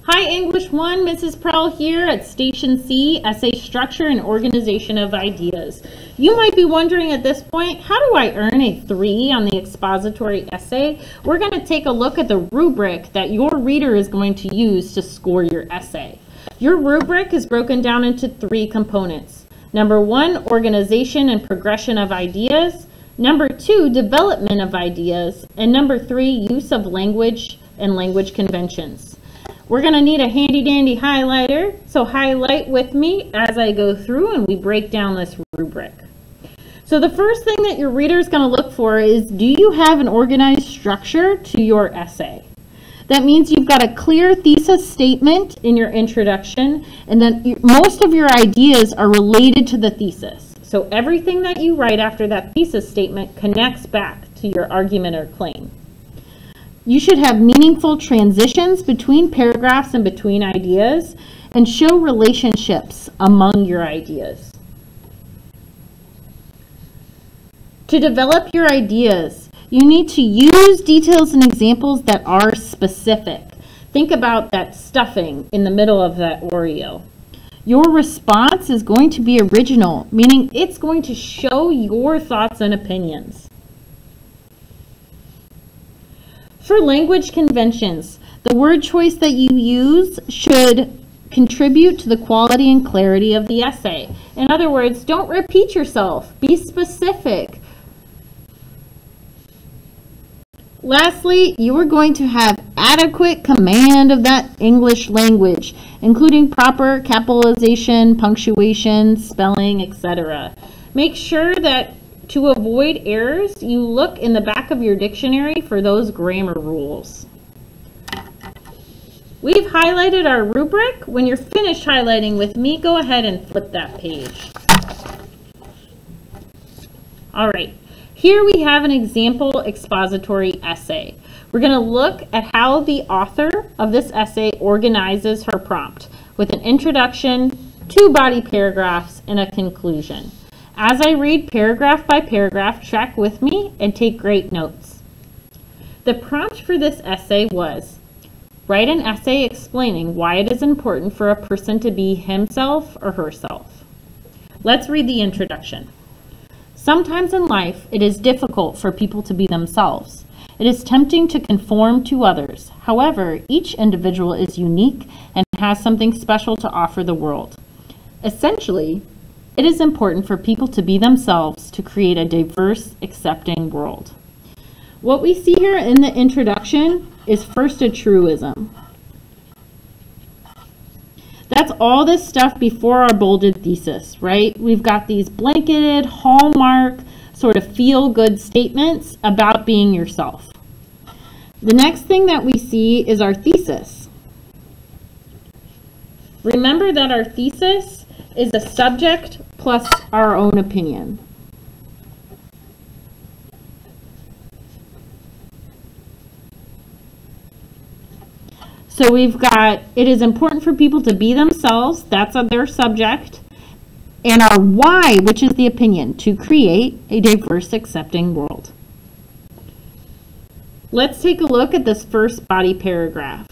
Hi English 1, Mrs. Prell here at Station C, Essay Structure and Organization of Ideas. You might be wondering at this point, how do I earn a 3 on the expository essay? We're going to take a look at the rubric that your reader is going to use to score your essay. Your rubric is broken down into 3 components. Number 1, organization and progression of ideas. Number 2, development of ideas. And number 3, use of language and language conventions. We're going to need a handy dandy highlighter, so highlight with me as I go through and we break down this rubric. So the first thing that your reader is going to look for is, do you have an organized structure to your essay? That means you've got a clear thesis statement in your introduction, and then most of your ideas are related to the thesis. So everything that you write after that thesis statement connects back to your argument or claim. You should have meaningful transitions between paragraphs and between ideas, and show relationships among your ideas. To develop your ideas, you need to use details and examples that are specific. Think about that stuffing in the middle of that Oreo. Your response is going to be original, meaning it's going to show your thoughts and opinions. For language conventions, the word choice that you use should contribute to the quality and clarity of the essay. In other words, don't repeat yourself. Be specific. Lastly, you are going to have adequate command of that English language, including proper capitalization, punctuation, spelling, etc. Make sure that to avoid errors, you look in the back of your dictionary for those grammar rules. We've highlighted our rubric. When you're finished highlighting with me, go ahead and flip that page. All right, here we have an example expository essay. We're going to look at how the author of this essay organizes her prompt with an introduction, 2 body paragraphs, and a conclusion. As I read paragraph by paragraph, track with me and take great notes. The prompt for this essay was, write an essay explaining why it is important for a person to be himself or herself. Let's read the introduction. Sometimes in life, it is difficult for people to be themselves. It is tempting to conform to others. However, each individual is unique and has something special to offer the world. Essentially, it is important for people to be themselves to create a diverse, accepting world. What we see here in the introduction is first a truism. That's all this stuff before our bolded thesis, right? We've got these blanketed, hallmark, sort of feel-good statements about being yourself. The next thing that we see is our thesis. Remember that our thesis is a subject plus our own opinion. So we've got, it is important for people to be themselves, that's their subject, and our why, which is the opinion, to create a diverse, accepting world. Let's take a look at this first body paragraph.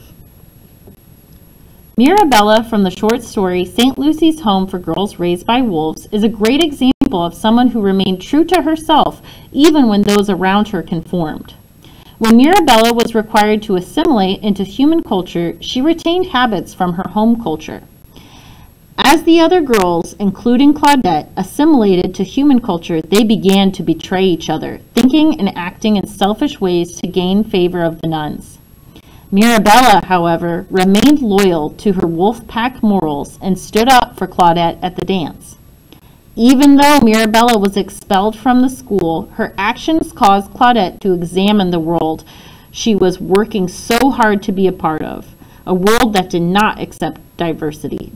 Mirabella from the short story St. Lucy's Home for Girls Raised by Wolves is a great example of someone who remained true to herself even when those around her conformed. When Mirabella was required to assimilate into human culture, she retained habits from her home culture. As the other girls, including Claudette, assimilated to human culture, they began to betray each other, thinking and acting in selfish ways to gain favor of the nuns. Mirabella, however, remained loyal to her wolf pack morals and stood up for Claudette at the dance. Even though Mirabella was expelled from the school, her actions caused Claudette to examine the world she was working so hard to be a part of, a world that did not accept diversity.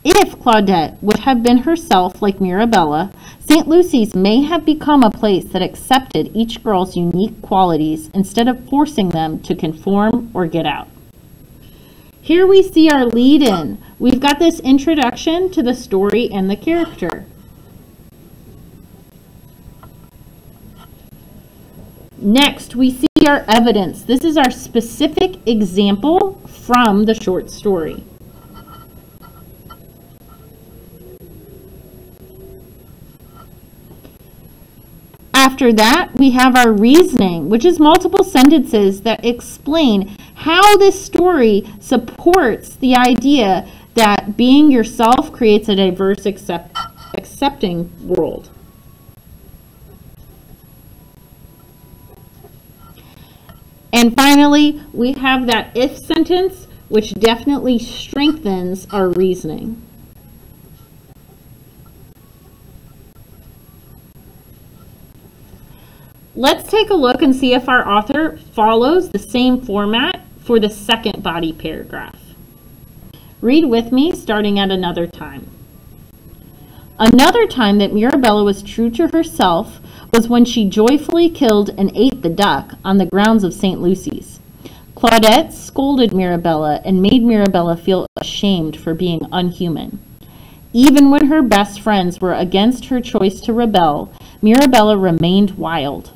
If Claudette would have been herself like Mirabella, St. Lucy's may have become a place that accepted each girl's unique qualities instead of forcing them to conform or get out. Here we see our lead-in. We've got this introduction to the story and the character. Next, we see see our evidence. This is our specific example from the short story. After that, we have our reasoning, which is multiple sentences that explain how this story supports the idea that being yourself creates a diverse, accepting world. And finally, we have that if sentence, which definitely strengthens our reasoning. Let's take a look and see if our author follows the same format for the second body paragraph. Read with me, starting at another time. Another time that Mirabella was true to herself was when she joyfully killed and ate the duck on the grounds of St. Lucy's. Claudette scolded Mirabella and made Mirabella feel ashamed for being unhuman. Even when her best friends were against her choice to rebel, Mirabella remained wild.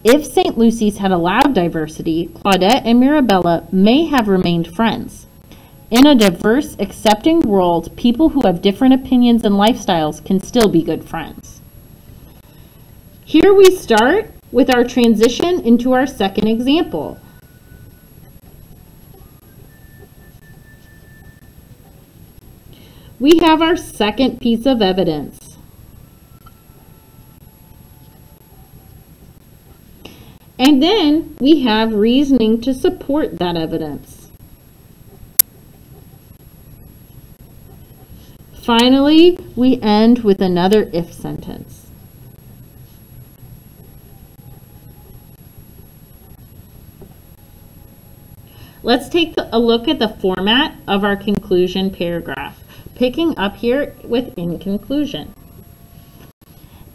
If St. Lucy's had allowed diversity, Claudette and Mirabella may have remained friends. In a diverse, accepting world, people who have different opinions and lifestyles can still be good friends. Here we start with our transition into our second example. We have our second piece of evidence. And then we have reasoning to support that evidence. Finally, we end with another if sentence. Let's take a look at the format of our conclusion paragraph, picking up here with in conclusion.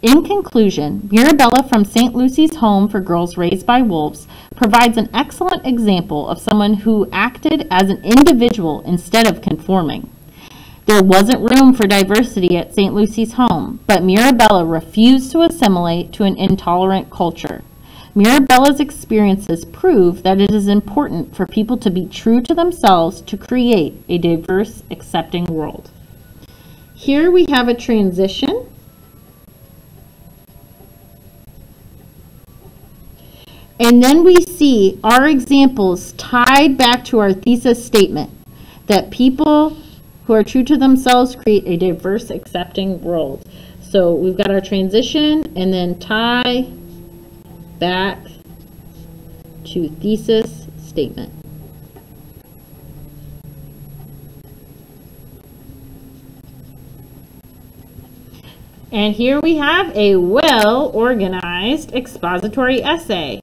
In conclusion, Mirabella from St. Lucy's Home for Girls Raised by Wolves provides an excellent example of someone who acted as an individual instead of conforming. There wasn't room for diversity at St. Lucy's Home, but Mirabella refused to assimilate to an intolerant culture. Mirabella's experiences prove that it is important for people to be true to themselves to create a diverse, accepting world. Here we have a transition. And then we see our examples tied back to our thesis statement that people who are true to themselves create a diverse, accepting world. So we've got our transition and then tie back to thesis statement. And here we have a well-organized expository essay.